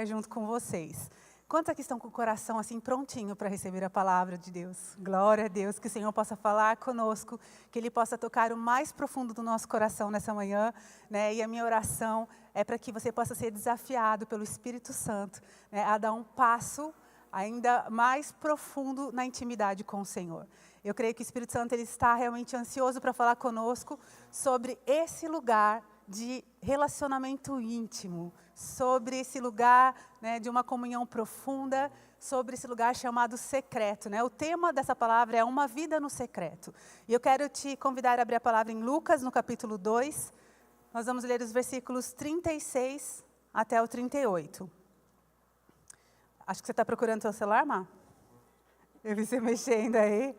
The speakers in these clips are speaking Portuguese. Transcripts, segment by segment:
junto com vocês. Quantos aqui estão com o coração assim prontinho para receber a palavra de Deus? Glória a Deus, que o Senhor possa falar conosco, que Ele possa tocar o mais profundo do nosso coração nessa manhã, né? E a minha oração é para que você possa ser desafiado pelo Espírito Santo, né? A dar um passo ainda mais profundo na intimidade com o Senhor. Eu creio que o Espírito Santo ele está realmente ansioso para falar conosco sobre esse lugar de relacionamento íntimo, sobre esse lugar, né, de uma comunhão profunda, sobre esse lugar chamado secreto, né? O tema dessa palavra é uma vida no secreto. E eu quero te convidar a abrir a palavra em Lucas, no capítulo 2. Nós vamos ler os versículos 36 até o 38. Acho que você está procurando seu celular, Má? Eu vi você mexendo aí.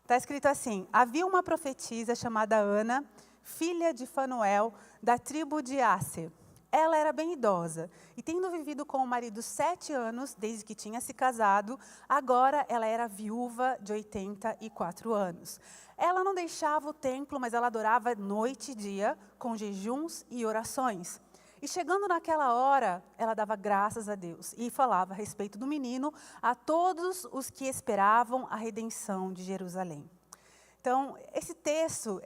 Está escrito assim: havia uma profetisa chamada Ana, filha de Fanuel, da tribo de Asser. Ela era bem idosa, e tendo vivido com o marido 7 anos, desde que tinha se casado, agora ela era viúva de 84 anos. Ela não deixava o templo, mas ela adorava noite e dia, com jejuns e orações. E chegando naquela hora, ela dava graças a Deus e falava a respeito do menino a todos os que esperavam a redenção de Jerusalém. Então, esse texto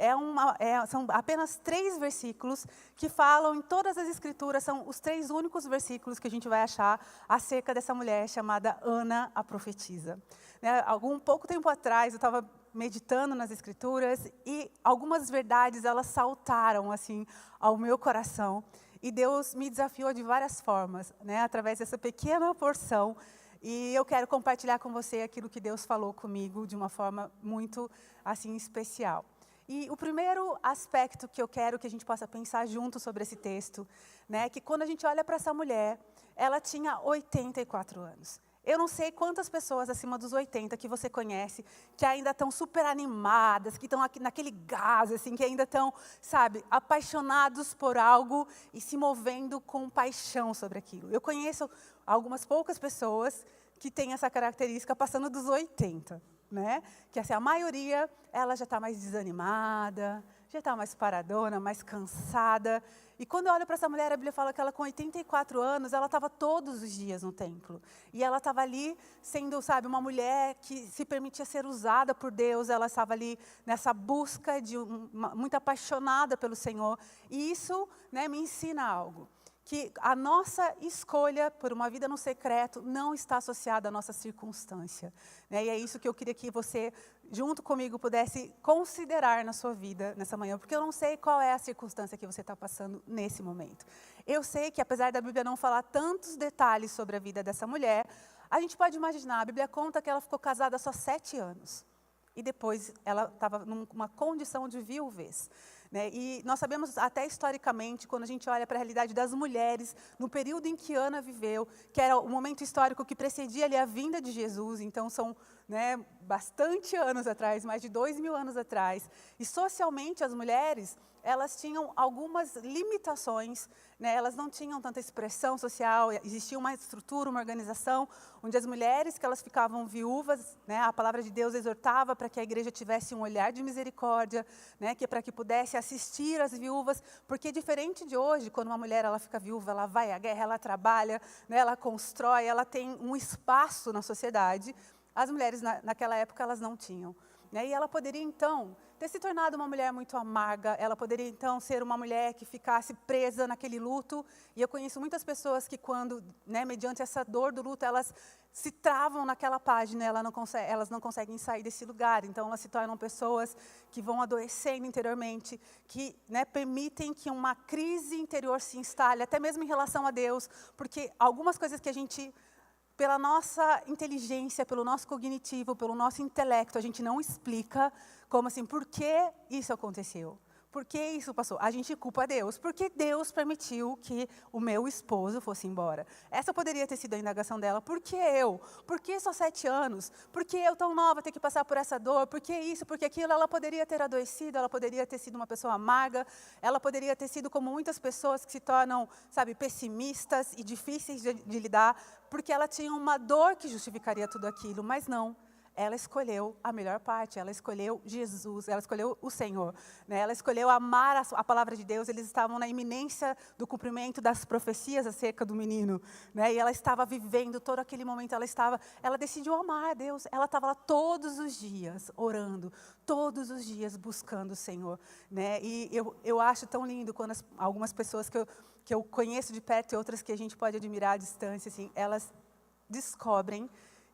são apenas 3 versículos que falam em todas as escrituras, são os 3 únicos versículos que a gente vai achar acerca dessa mulher chamada Ana, a profetisa. Né, pouco tempo atrás, eu estava meditando nas escrituras e algumas verdades, elas saltaram assim ao meu coração. E Deus me desafiou de várias formas, né, através dessa pequena porção. E eu quero compartilhar com você aquilo que Deus falou comigo de uma forma muito assim especial. E o primeiro aspecto que eu quero que a gente possa pensar junto sobre esse texto, né, é que quando a gente olha para essa mulher, ela tinha 84 anos. Eu não sei quantas pessoas acima dos 80 que você conhece, que ainda estão super animadas, que estão naquele gás, assim, que ainda estão, sabe, apaixonados por algo e se movendo com paixão sobre aquilo. Eu conheço algumas poucas pessoas que têm essa característica passando dos 80, né? Que assim, a maioria, ela já está mais desanimada, já está mais paradona, mais cansada. E quando eu olho para essa mulher, a Bíblia fala que ela com 84 anos, ela estava todos os dias no templo. E ela estava ali sendo, sabe, uma mulher que se permitia ser usada por Deus. Ela estava ali nessa busca muito apaixonada pelo Senhor. E isso, né, me ensina algo. Que a nossa escolha por uma vida no secreto não está associada à nossa circunstância. Né? E é isso que eu queria que você, junto comigo, pudesse considerar na sua vida nessa manhã. Porque eu não sei qual é a circunstância que você está passando nesse momento. Eu sei que, apesar da Bíblia não falar tantos detalhes sobre a vida dessa mulher, a gente pode imaginar, a Bíblia conta que ela ficou casada só 7 anos. E depois ela estava numa condição de viuvez. Né? E nós sabemos até historicamente, quando a gente olha para a realidade das mulheres, no período em que Ana viveu, que era o momento histórico que precedia ali a vinda de Jesus, então são, né, bastante anos atrás, mais de 2000 anos atrás. E socialmente as mulheres, elas tinham algumas limitações, né? Elas não tinham tanta expressão social, existia uma estrutura, uma organização, onde as mulheres que elas ficavam viúvas, né, a palavra de Deus exortava para que a igreja tivesse um olhar de misericórdia, né, para que pudesse assistir as viúvas, porque diferente de hoje, quando uma mulher ela fica viúva, ela vai à guerra, ela trabalha, né, ela constrói, ela tem um espaço na sociedade, as mulheres naquela época elas não tinham. Né? E ela poderia, então, ter se tornado uma mulher muito amarga, ela poderia, então, ser uma mulher que ficasse presa naquele luto. E eu conheço muitas pessoas que, quando, né, mediante essa dor do luto, elas se travam naquela página, elas não conseguem sair desse lugar. Então, elas se tornam pessoas que vão adoecendo interiormente, que, né, permitem que uma crise interior se instale, até mesmo em relação a Deus, porque algumas coisas que a gente, pela nossa inteligência, pelo nosso cognitivo, pelo nosso intelecto, a gente não explica como assim, por que isso aconteceu? Por que isso passou? A gente culpa Deus, porque Deus permitiu que o meu esposo fosse embora. Essa poderia ter sido a indagação dela. Por que eu? Por que só 7 anos? Por que eu tão nova ter que passar por essa dor? Por que isso? Por que aquilo? Ela poderia ter adoecido, ela poderia ter sido uma pessoa amarga, ela poderia ter sido como muitas pessoas que se tornam, sabe, pessimistas e difíceis de lidar, porque ela tinha uma dor que justificaria tudo aquilo, mas não. ela escolheu a melhor parte, ela escolheu Jesus, ela escolheu o Senhor, né? Ela escolheu amar a palavra de Deus. Eles estavam na iminência do cumprimento das profecias acerca do menino, né? E ela estava vivendo todo aquele momento, ela decidiu amar a Deus. Ela estava lá todos os dias orando, todos os dias buscando o Senhor, né? E eu acho tão lindo quando algumas pessoas que eu conheço de perto e outras que a gente pode admirar à distância, assim, elas descobrem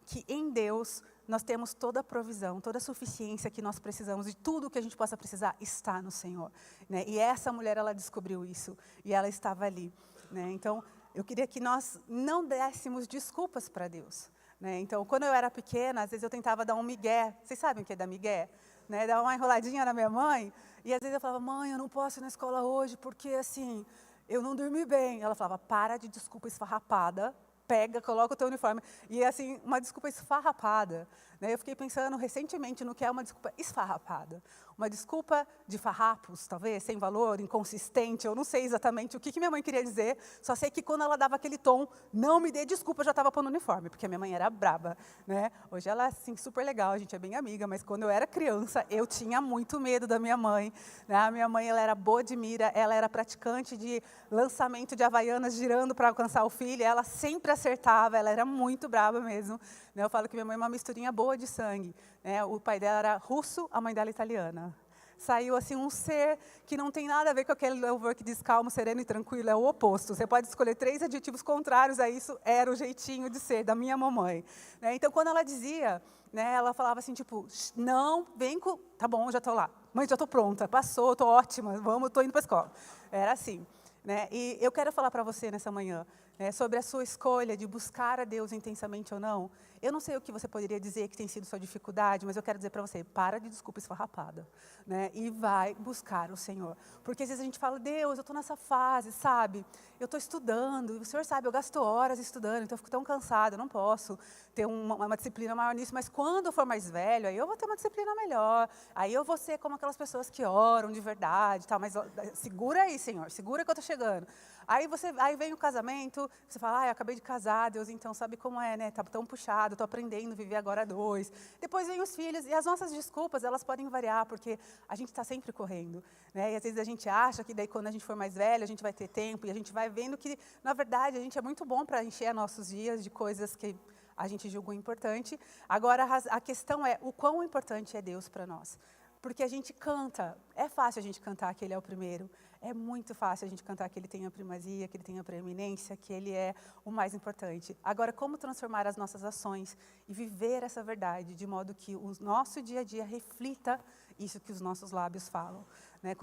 que em Deus nós temos toda a provisão, toda a suficiência que nós precisamos, de tudo o que a gente possa precisar está no Senhor, né? E essa mulher, ela descobriu isso, e ela estava ali, né? Então, eu queria que nós não dessemos desculpas para Deus, né? Então, quando eu era pequena, às vezes eu tentava dar um migué. Vocês sabem o que é dar migué? Né? Dar uma enroladinha na minha mãe, e às vezes eu falava: mãe, eu não posso ir na escola hoje, porque assim, eu não dormi bem. Ela falava: para de desculpa esfarrapada, pega, coloca o teu uniforme. E assim, uma desculpa esfarrapada, né? Eu fiquei pensando recentemente no que é uma desculpa esfarrapada. Uma desculpa de farrapos, talvez, sem valor, inconsistente. Eu não sei exatamente o que minha mãe queria dizer, só sei que quando ela dava aquele tom, não me dê desculpa, eu já estava pondo o uniforme, porque a minha mãe era braba, né? Hoje ela é assim, super legal, a gente é bem amiga, mas quando eu era criança, eu tinha muito medo da minha mãe, né? A minha mãe, ela era boa de mira, ela era praticante de lançamento de havaianas girando para alcançar o filho, ela sempre acertava, ela era muito brava mesmo, né? Eu falo que minha mãe é uma misturinha boa de sangue, né? O pai dela era russo, a mãe dela italiana. Saiu assim um ser que não tem nada a ver com aquele louvor que diz calmo, sereno e tranquilo, é o oposto. Você pode escolher 3 adjetivos contrários a isso, era o jeitinho de ser da minha mamãe, né? Então, quando ela dizia, né, ela falava assim, tipo, não, vem com... Tá bom, já estou lá. Mãe, já estou pronta, passou, estou ótima, vamos, estou indo para a escola. Era assim, né? E eu quero falar para você nessa manhã, né, sobre a sua escolha de buscar a Deus intensamente ou não. Eu não sei o que você poderia dizer que tem sido sua dificuldade, mas eu quero dizer para você, para de desculpa esfarrapada, né, e vai buscar o Senhor. Porque às vezes a gente fala: Deus, eu estou nessa fase, sabe? Eu estou estudando, e o Senhor sabe, eu gasto horas estudando, então eu fico tão cansada, eu não posso ter uma disciplina maior nisso, mas quando eu for mais velho, aí eu vou ter uma disciplina melhor, aí eu vou ser como aquelas pessoas que oram de verdade, tal, mas segura aí, Senhor, segura que eu estou chegando. Aí vem o casamento, você fala: eu acabei de casar, Deus, então sabe como é, né? Tá tão puxado, estou aprendendo a viver agora 2. Depois vem os filhos, e as nossas desculpas, elas podem variar, porque a gente está sempre correndo, né? E às vezes a gente acha que daí quando a gente for mais velho, a gente vai ter tempo, e a gente vai vendo que, na verdade, a gente é muito bom para encher nossos dias de coisas que a gente julgou importante. Agora, a questão é o quão importante é Deus para nós. Porque a gente canta, é fácil a gente cantar que Ele é o primeiro, é muito fácil a gente cantar que Ele tem a primazia, que Ele tem a preeminência, que Ele é o mais importante. Agora, como transformar as nossas ações e viver essa verdade, de modo que o nosso dia a dia reflita isso que os nossos lábios falam, né?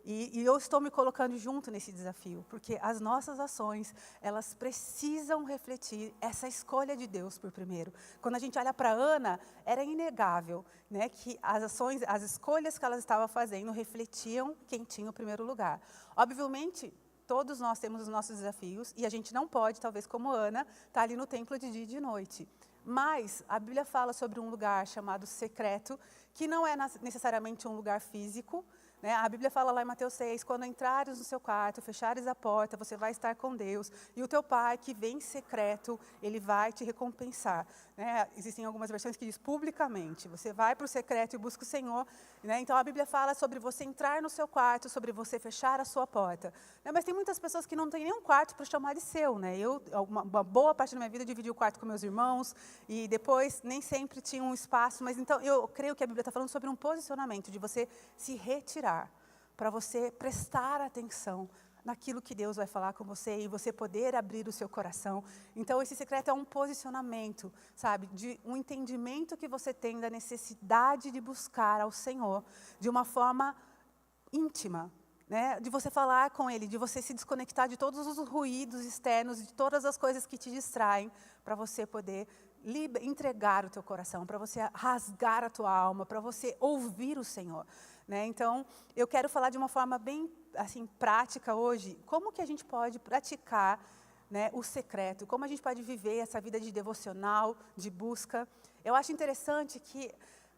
E eu estou me colocando junto nesse desafio, porque as nossas ações, elas precisam refletir essa escolha de Deus por primeiro. Quando a gente olha para Ana, era inegável, né, que as ações, as escolhas que ela estava fazendo refletiam quem tinha o primeiro lugar. Obviamente, todos nós temos os nossos desafios, e a gente não pode, talvez como Ana, estar ali no templo de dia e de noite. Mas a Bíblia fala sobre um lugar chamado secreto, que não é necessariamente um lugar físico, né? A Bíblia fala lá em Mateus 6, quando entrares no seu quarto, fechares a porta, você vai estar com Deus, e o teu Pai, que vem em secreto, Ele vai te recompensar, né? Existem algumas versões que diz publicamente, você vai para o secreto e busca o Senhor, né? Então a Bíblia fala sobre você entrar no seu quarto, sobre você fechar a sua porta, né? Mas tem muitas pessoas que não têm nenhum quarto para chamar de seu, né? Uma boa parte da minha vida, eu dividi o quarto com meus irmãos, e depois nem sempre tinha um espaço, mas então eu creio que a Bíblia está falando sobre um posicionamento, de você se retirar, para você prestar atenção naquilo que Deus vai falar com você e você poder abrir o seu coração. Então, esse secreto é um posicionamento, sabe, de um entendimento que você tem da necessidade de buscar ao Senhor de uma forma íntima, né? De você falar com Ele, de você se desconectar de todos os ruídos externos, de todas as coisas que te distraem, para você poder entregar o teu coração, para você rasgar a tua alma, para você ouvir o Senhor, né? Então, eu quero falar de uma forma bem assim, prática hoje, como que a gente pode praticar, né, o secreto, como a gente pode viver essa vida de devocional, de busca. Eu acho interessante que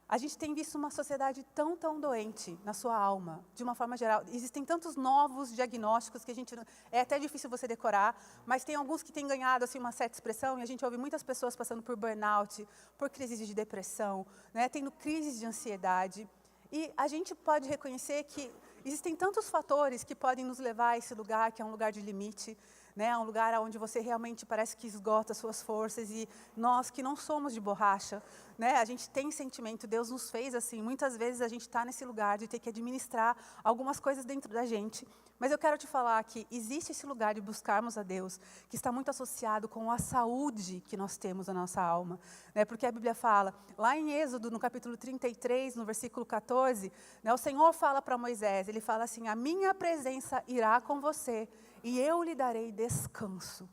A gente tem visto uma sociedade tão doente na sua alma, de uma forma geral. Existem tantos novos diagnósticos que a gente... É até difícil você decorar, mas tem alguns que têm ganhado assim, uma certa expressão, e a gente ouve muitas pessoas passando por burnout, por crises de depressão, né, tendo crises de ansiedade. E a gente pode reconhecer que existem tantos fatores que podem nos levar a esse lugar, que é um lugar de limite, né, um lugar onde você realmente parece que esgota suas forças, e nós que não somos de borracha, né, a gente tem sentimento, Deus nos fez assim, muitas vezes a gente está nesse lugar de ter que administrar algumas coisas dentro da gente, mas eu quero te falar que existe esse lugar de buscarmos a Deus, que está muito associado com a saúde que nós temos na nossa alma, né, porque a Bíblia fala, lá em Êxodo, no capítulo 33, no versículo 14, né, o Senhor fala para Moisés, ele fala assim, a minha presença irá com você, e eu lhe darei descanso.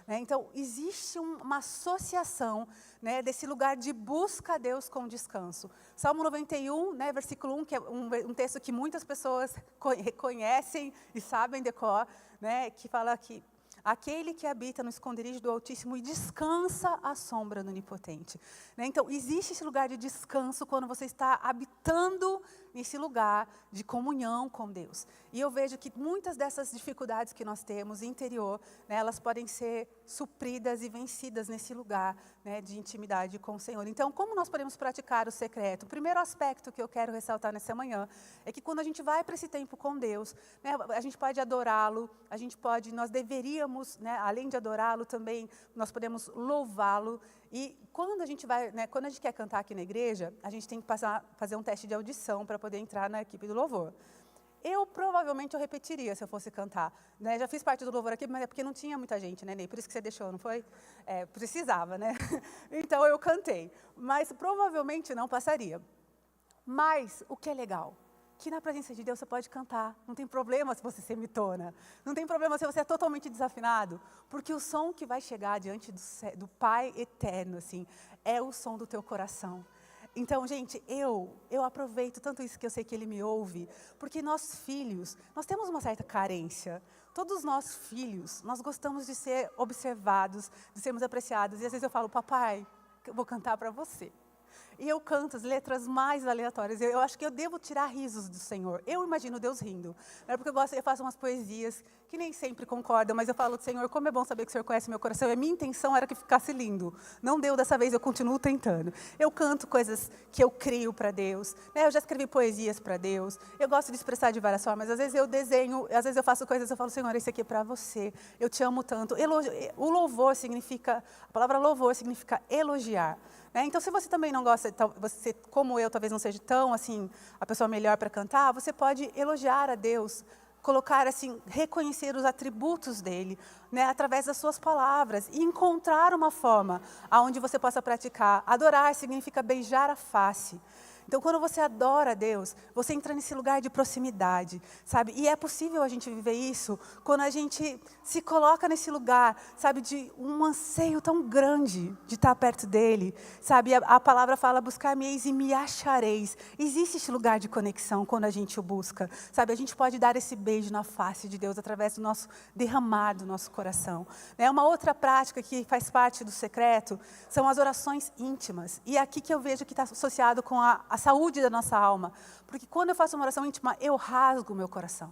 Então, existe uma associação, né, desse lugar de busca a Deus com descanso. Salmo 91, né, versículo 1, que é um texto que muitas pessoas reconhecem e sabem decor, né, que fala que aquele que habita no esconderijo do Altíssimo e descansa à sombra do Onipotente. Né? Então, existe esse lugar de descanso quando você está habitando nesse lugar de comunhão com Deus. E eu vejo que muitas dessas dificuldades que nós temos interior, né, elas podem ser supridas e vencidas nesse lugar, né, de intimidade com o Senhor. Então, como nós podemos praticar o secreto? O primeiro aspecto que eu quero ressaltar nessa manhã é que quando a gente vai para esse tempo com Deus, né, a gente pode adorá-lo, nós deveríamos, né, além de adorá-lo também, nós podemos louvá-lo. E quando a gente vai, né, quando a gente quer cantar aqui na igreja, a gente tem que fazer um teste de audição para poder entrar na equipe do louvor. Provavelmente eu repetiria se eu fosse cantar. Né? Já fiz parte do louvor aqui, mas é porque não tinha muita gente, né, Ney? Por isso que você deixou, não foi? Precisava, né? Então eu cantei. Mas provavelmente não passaria. Mas o que é legal? Que na presença de Deus você pode cantar. Não tem problema se você se semitona. Não tem problema se você é totalmente desafinado. Porque o som que vai chegar diante do Pai eterno, assim, é o som do teu coração. Então, gente, eu aproveito tanto isso que eu sei que Ele me ouve, porque nós filhos, nós temos uma certa carência. Todos nós filhos, nós gostamos de ser observados, de sermos apreciados. E às vezes eu falo, papai, eu vou cantar para você. E eu canto as letras mais aleatórias. Eu acho que eu devo tirar risos do Senhor. Eu imagino Deus rindo. Né? Porque eu faço umas poesias que nem sempre concordam, mas eu falo, Senhor, como é bom saber que o Senhor conhece meu coração. E a minha intenção era que ficasse lindo. Não deu dessa vez, eu continuo tentando. Eu canto coisas que eu crio para Deus. Né? Eu já escrevi poesias para Deus. Eu gosto de expressar de várias formas. Às vezes eu desenho, às vezes eu faço coisas, eu falo, Senhor, esse aqui é para você. Eu te amo tanto. O louvor significa, a palavra louvor significa elogiar. Então, se você também não gosta, você, como eu, talvez não seja tão assim, a pessoa melhor para cantar, você pode elogiar a Deus, colocar assim, reconhecer os atributos dele, né, através das suas palavras, e encontrar uma forma onde você possa praticar. Adorar significa beijar a face. Então, quando você adora a Deus, você entra nesse lugar de proximidade, sabe? E é possível a gente viver isso quando a gente se coloca nesse lugar, sabe? De um anseio tão grande de estar perto dEle, sabe? A palavra fala, buscar-me-eis e me achareis. Existe esse lugar de conexão quando a gente o busca, sabe? A gente pode dar esse beijo na face de Deus através do nosso derramar do nosso coração. Uma outra prática que faz parte do secreto são as orações íntimas. E é aqui que eu vejo que está associado com a saúde da nossa alma. Porque quando eu faço uma oração íntima, eu rasgo o meu coração.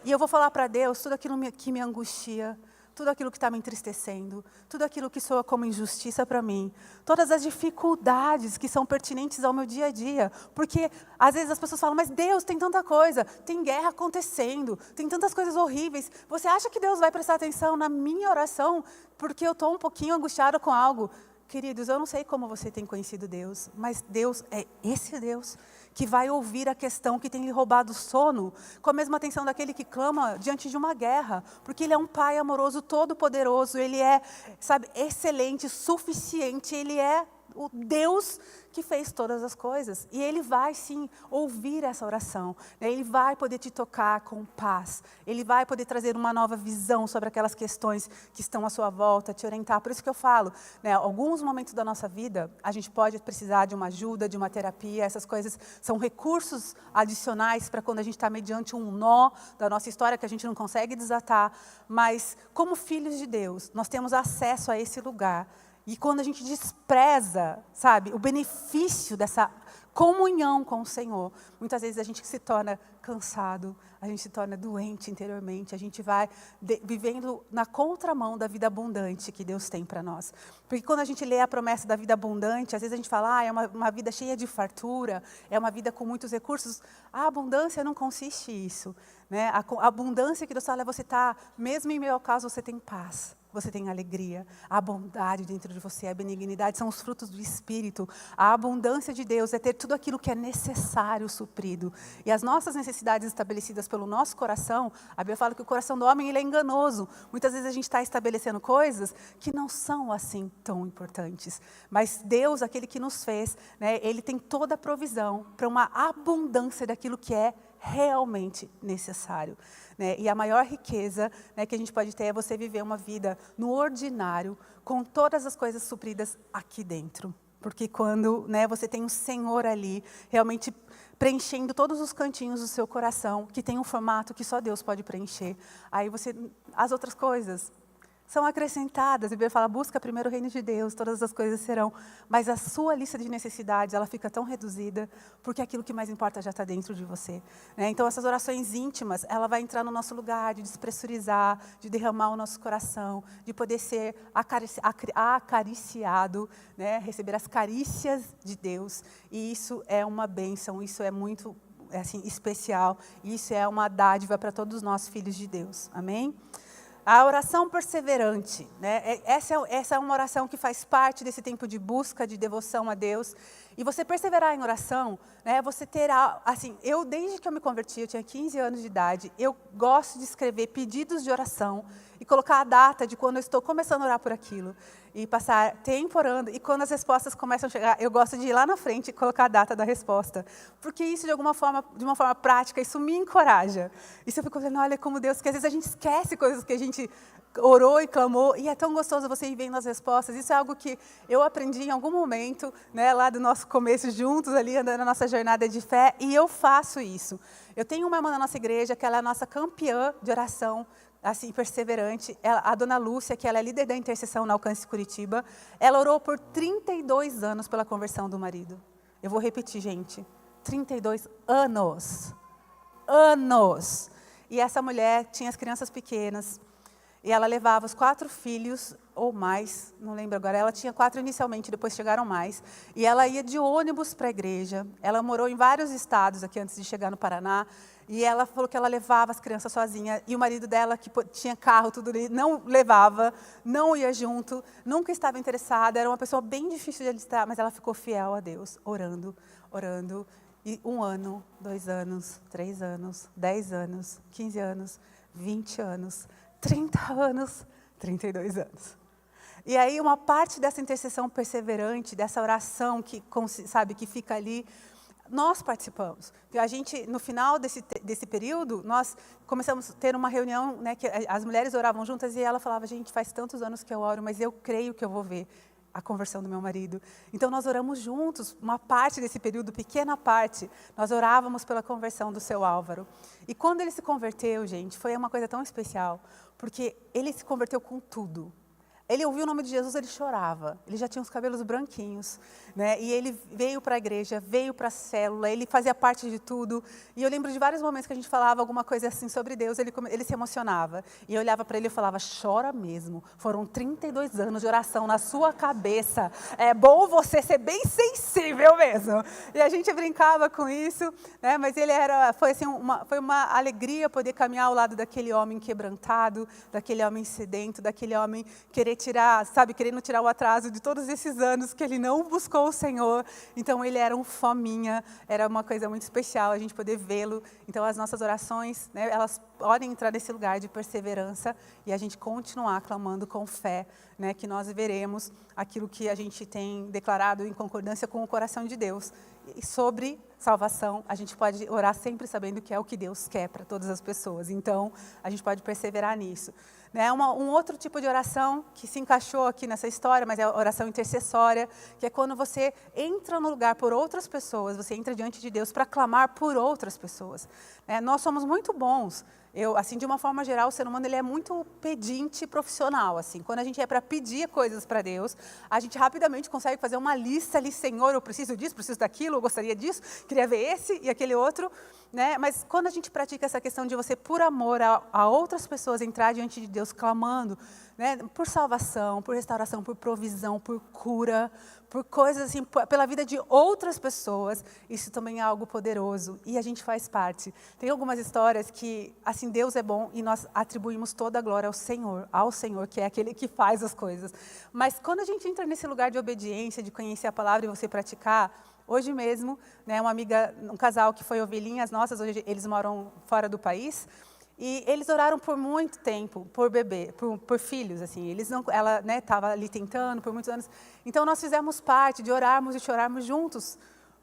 E eu vou falar para Deus tudo aquilo que me angustia, tudo aquilo que está me entristecendo, tudo aquilo que soa como injustiça para mim, todas as dificuldades que são pertinentes ao meu dia a dia. Porque às vezes as pessoas falam, mas Deus, tem tanta coisa, tem guerra acontecendo, tem tantas coisas horríveis. Você acha que Deus vai prestar atenção na minha oração porque eu estou um pouquinho angustiada com algo? Queridos, eu não sei como você tem conhecido Deus, mas Deus é esse Deus que vai ouvir a questão que tem lhe roubado o sono, com a mesma atenção daquele que clama diante de uma guerra, porque Ele é um Pai amoroso, todo-poderoso, Ele é, sabe, excelente, suficiente, Ele é o Deus que fez todas as coisas. E Ele vai, sim, ouvir essa oração. Ele vai poder te tocar com paz. Ele vai poder trazer uma nova visão sobre aquelas questões que estão à sua volta, te orientar. Por isso que eu falo, alguns momentos da nossa vida, a gente pode precisar de uma ajuda, de uma terapia. Essas coisas são recursos adicionais para quando a gente está mediante um nó da nossa história que a gente não consegue desatar. Mas, como filhos de Deus, nós temos acesso a esse lugar. E quando a gente despreza, sabe, o benefício dessa comunhão com o Senhor. Muitas vezes a gente se torna cansado, a gente se torna doente interiormente, a gente vai vivendo na contramão da vida abundante que Deus tem para nós. Porque quando a gente lê a promessa da vida abundante, às vezes a gente fala, é uma vida cheia de fartura, é uma vida com muitos recursos. A abundância não consiste nisso. Né? A abundância que Deus fala é você estar, mesmo em meio ao caos, você tem paz. Você tem alegria, a bondade dentro de você, a benignidade, são os frutos do Espírito. A abundância de Deus é ter tudo aquilo que é necessário suprido. E as nossas necessidades estabelecidas pelo nosso coração, a Bíblia fala que o coração do homem ele é enganoso. Muitas vezes a gente está estabelecendo coisas que não são assim tão importantes. Mas Deus, aquele que nos fez, né, Ele tem toda a provisão para uma abundância daquilo que é realmente necessário. Né? E a maior riqueza, né, que a gente pode ter é você viver uma vida no ordinário, com todas as coisas supridas aqui dentro. Porque quando, né, você tem um Senhor ali, realmente preenchendo todos os cantinhos do seu coração, que tem um formato que só Deus pode preencher, aí as outras coisas são acrescentadas. A Bíblia fala, busca primeiro o reino de Deus, todas as coisas serão. Mas a sua lista de necessidades, ela fica tão reduzida, porque aquilo que mais importa já está dentro de você. Né? Então, essas orações íntimas, ela vai entrar no nosso lugar de despressurizar, de derramar o nosso coração, de poder ser acariciado, né? Receber as carícias de Deus. E isso é uma bênção, isso é muito assim, especial. Isso é uma dádiva para todos nós, filhos de Deus. Amém? A oração perseverante, né? Essa é uma oração que faz parte desse tempo de busca, de devoção a Deus. E você perseverar em oração, né? Você terá, assim, desde que eu me converti, eu tinha 15 anos de idade, eu gosto de escrever pedidos de oração e colocar a data de quando eu estou começando a orar por aquilo. E passar tempo orando, e quando as respostas começam a chegar, eu gosto de ir lá na frente e colocar a data da resposta. Porque isso, de uma forma prática, isso me encoraja. Isso eu fico vendo, olha como Deus, porque às vezes a gente esquece coisas que a gente orou e clamou, e é tão gostoso você ir vendo as respostas. Isso é algo que eu aprendi em algum momento, né, lá do nosso começo juntos, ali andando na nossa jornada de fé, e eu faço isso. Eu tenho uma irmã na nossa igreja, que ela é a nossa campeã de oração, assim, perseverante, a dona Lúcia, que ela é líder da intercessão na Alcance Curitiba, ela orou por 32 anos pela conversão do marido. Eu vou repetir, gente, 32 anos. Anos! E essa mulher tinha as crianças pequenas, e ela levava os 4 filhos, ou mais, não lembro agora, ela tinha 4 inicialmente, depois chegaram mais, e ela ia de ônibus para a igreja, ela morou em vários estados aqui antes de chegar no Paraná, e ela falou que ela levava as crianças sozinha, e o marido dela, que tinha carro, tudo ali, não levava, não ia junto, nunca estava interessada, era uma pessoa bem difícil de alistar, mas ela ficou fiel a Deus, orando, e 1 ano, 2 anos, 3 anos, 10 anos, 15 anos, 20 anos, 30 anos, 32 anos. E aí uma parte dessa intercessão perseverante, dessa oração que, sabe, que fica ali, nós participamos. A gente, no final desse período, nós começamos a ter uma reunião, né, que as mulheres oravam juntas, e ela falava, gente, faz tantos anos que eu oro, mas eu creio que eu vou ver a conversão do meu marido. Então, nós oramos juntos, uma parte desse período, pequena parte, nós orávamos pela conversão do seu Álvaro. E quando ele se converteu, gente, foi uma coisa tão especial, porque ele se converteu com tudo. Ele ouviu o nome de Jesus, ele chorava. Ele já tinha os cabelos branquinhos, né? E ele veio para a igreja, veio para a célula, ele fazia parte de tudo. E eu lembro de vários momentos que a gente falava alguma coisa assim sobre Deus, ele se emocionava. E eu olhava para ele e falava, chora mesmo. Foram 32 anos de oração na sua cabeça. É bom você ser bem sensível mesmo. E a gente brincava com isso, né? Mas foi uma alegria poder caminhar ao lado daquele homem quebrantado, daquele homem sedento, daquele homem querendo tirar o atraso de todos esses anos que ele não buscou o Senhor. Então, ele era um fominha, era uma coisa muito especial a gente poder vê-lo. Então, as nossas orações, né, elas podem entrar nesse lugar de perseverança e a gente continuar clamando com fé, né, que nós veremos aquilo que a gente tem declarado em concordância com o coração de Deus. E sobre salvação, a gente pode orar sempre sabendo que é o que Deus quer para todas as pessoas. Então, a gente pode perseverar nisso. Né? Um outro tipo de oração que se encaixou aqui nessa história, mas é a oração intercessória, que é quando você entra no lugar por outras pessoas, você entra diante de Deus para clamar por outras pessoas. Nós somos muito bons assim, de uma forma geral, o ser humano ele é muito pedinte profissional, assim. Quando a gente é para pedir coisas para Deus, a gente rapidamente consegue fazer uma lista ali, Senhor, eu preciso disso, preciso daquilo, eu gostaria disso, queria ver esse e aquele outro, né? Mas quando a gente pratica essa questão de você, por amor a outras pessoas, entrar diante de Deus clamando, né, por salvação, por restauração, por provisão, por cura, por coisas assim, pela vida de outras pessoas, isso também é algo poderoso e a gente faz parte. Tem algumas histórias que, assim, Deus é bom e nós atribuímos toda a glória ao Senhor, que é aquele que faz as coisas. Mas quando a gente entra nesse lugar de obediência, de conhecer a palavra e você praticar, hoje mesmo, né, um casal que foi ovelhinhas nossas, hoje eles moram fora do país, e eles oraram por muito tempo, por bebê, por filhos, assim. Ela, né, estava ali tentando por muitos anos. Então, nós fizemos parte de orarmos e chorarmos juntos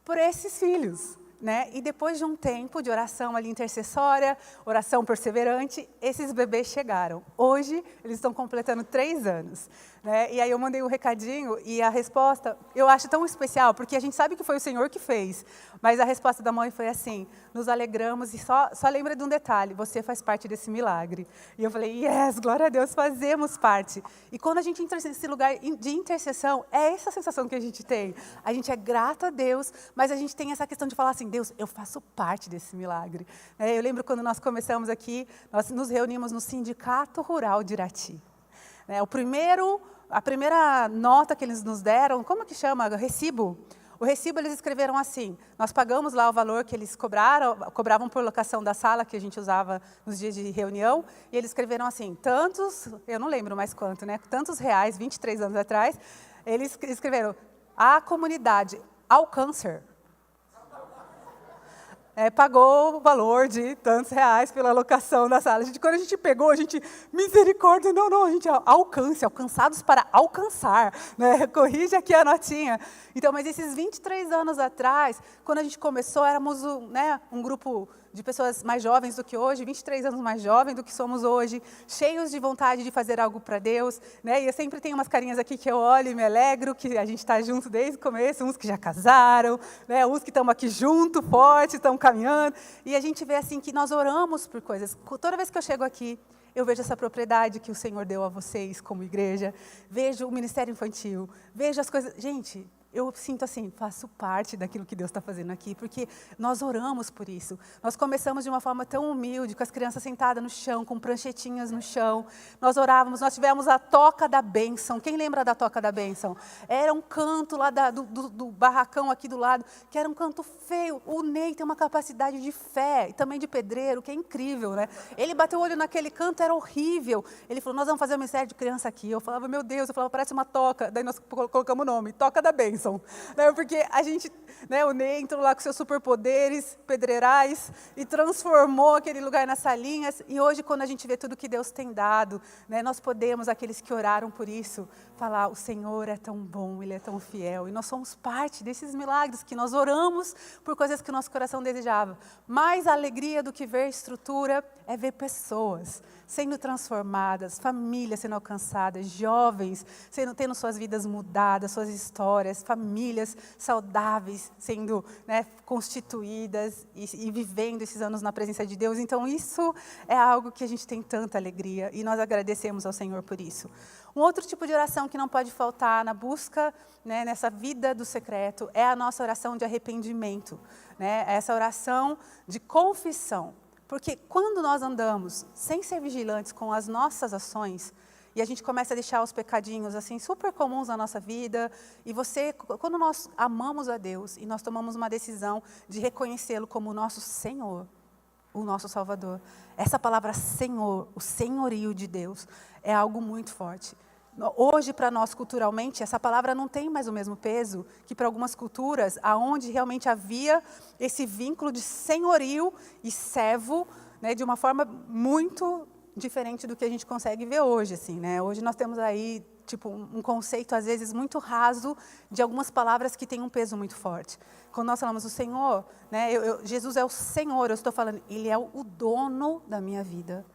por esses filhos, né? E depois de um tempo de oração ali intercessória, oração perseverante, esses bebês chegaram. Hoje, eles estão completando 3 anos. Né? E aí eu mandei um recadinho e a resposta, eu acho tão especial, porque a gente sabe que foi o Senhor que fez, mas a resposta da mãe foi assim, nos alegramos e só lembra de um detalhe, você faz parte desse milagre. E eu falei, yes, glória a Deus, fazemos parte. E quando a gente entra nesse lugar de intercessão, é essa sensação que a gente tem. A gente é grato a Deus, mas a gente tem essa questão de falar assim, Deus, eu faço parte desse milagre. Eu lembro quando nós começamos aqui, nós nos reunimos no Sindicato Rural de Irati. A primeira nota que eles nos deram, como que chama? Recibo. O recibo eles escreveram assim, nós pagamos lá o valor que eles cobravam por locação da sala que a gente usava nos dias de reunião, e eles escreveram assim, eu não lembro mais quanto, né? Tantos reais, 23 anos atrás, eles escreveram, a comunidade ao câncer. Pagou o valor de tantos reais pela locação da sala. Quando a gente pegou, misericórdia, não, a gente alcançados para alcançar, né? Corrige aqui a notinha. Então, mas esses 23 anos atrás, quando a gente começou, éramos um grupo de pessoas mais jovens do que hoje, 23 anos mais jovens do que somos hoje, cheios de vontade de fazer algo para Deus, né? E eu sempre tenho umas carinhas aqui que eu olho e me alegro, que a gente está junto desde o começo, uns que já casaram, né? Uns que estamos aqui junto, forte, estão caminhando, e a gente vê assim que nós oramos por coisas. Toda vez que eu chego aqui, eu vejo essa propriedade que o Senhor deu a vocês como igreja, vejo o ministério infantil, vejo as coisas. Gente, eu sinto assim, faço parte daquilo que Deus está fazendo aqui, porque nós oramos por isso. Nós começamos de uma forma tão humilde, com as crianças sentadas no chão, com pranchetinhas no chão. Nós orávamos, nós tivemos a toca da bênção. Quem lembra da toca da bênção? Era um canto lá do barracão aqui do lado, que era um canto feio. O Ney tem uma capacidade de fé, e também de pedreiro, que é incrível, né? Ele bateu o olho naquele canto, era horrível. Ele falou, nós vamos fazer um ministério de criança aqui. Eu falava, meu Deus, parece uma toca. Daí nós colocamos o nome, Toca da Bênção. Né? Porque a gente, né, o Ney entrou lá com seus superpoderes pedreirais e transformou aquele lugar nas salinhas. E hoje, quando a gente vê tudo que Deus tem dado, né, nós podemos, aqueles que oraram por isso, falar, o Senhor é tão bom, Ele é tão fiel. E nós somos parte desses milagres, que nós oramos por coisas que o nosso coração desejava. Mais alegria do que ver estrutura é ver pessoas sendo transformadas, famílias sendo alcançadas, jovens tendo suas vidas mudadas, suas histórias, famílias saudáveis sendo, né, constituídas e vivendo esses anos na presença de Deus. Então, isso é algo que a gente tem tanta alegria e nós agradecemos ao Senhor por isso. Um outro tipo de oração que não pode faltar na busca, né, nessa vida do secreto, é a nossa oração de arrependimento, né? Essa oração de confissão. Porque quando nós andamos sem ser vigilantes com as nossas ações, e a gente começa a deixar os pecadinhos assim super comuns na nossa vida, e quando nós amamos a Deus e nós tomamos uma decisão de reconhecê-lo como o nosso Senhor, o nosso Salvador, essa palavra Senhor, o senhorio de Deus, é algo muito forte. Hoje, para nós, culturalmente, essa palavra não tem mais o mesmo peso que para algumas culturas, onde realmente havia esse vínculo de senhorio e servo, né, de uma forma muito diferente do que a gente consegue ver hoje. Assim, né? Hoje nós temos aí um conceito, às vezes, muito raso de algumas palavras que têm um peso muito forte. Quando nós falamos o Senhor, né, Jesus é o Senhor, eu estou falando, Ele é o dono da minha vida.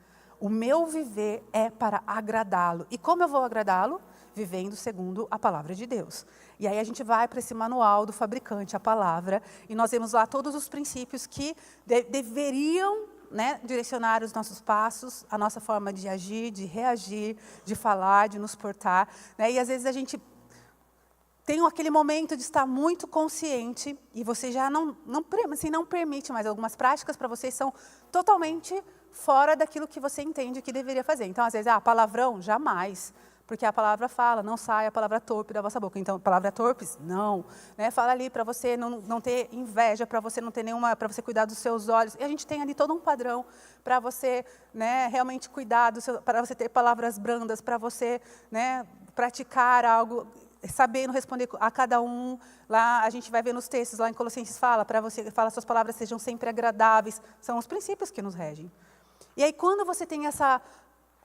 O meu viver é para agradá-lo. E como eu vou agradá-lo? Vivendo segundo a palavra de Deus. E aí a gente vai para esse manual do fabricante, a palavra, e nós vemos lá todos os princípios que deveriam né, direcionar os nossos passos, a nossa forma de agir, de reagir, de falar, de nos portar. Né? E às vezes a gente tem aquele momento de estar muito consciente e você já não permite mais. Algumas práticas para vocês são totalmente fora daquilo que você entende que deveria fazer. Então, às vezes, palavrão, jamais. Porque a palavra fala, não sai a palavra torpe da vossa boca. Então, palavra torpes, não. Né? Fala ali para você não ter inveja, para você não ter nenhuma, para você cuidar dos seus olhos. E a gente tem ali todo um padrão para você, né, realmente cuidar, para você ter palavras brandas, para você, né, praticar algo, sabendo responder a cada um. Lá a gente vai ver nos textos, lá em Colossenses fala suas palavras sejam sempre agradáveis. São os princípios que nos regem. E aí quando você tem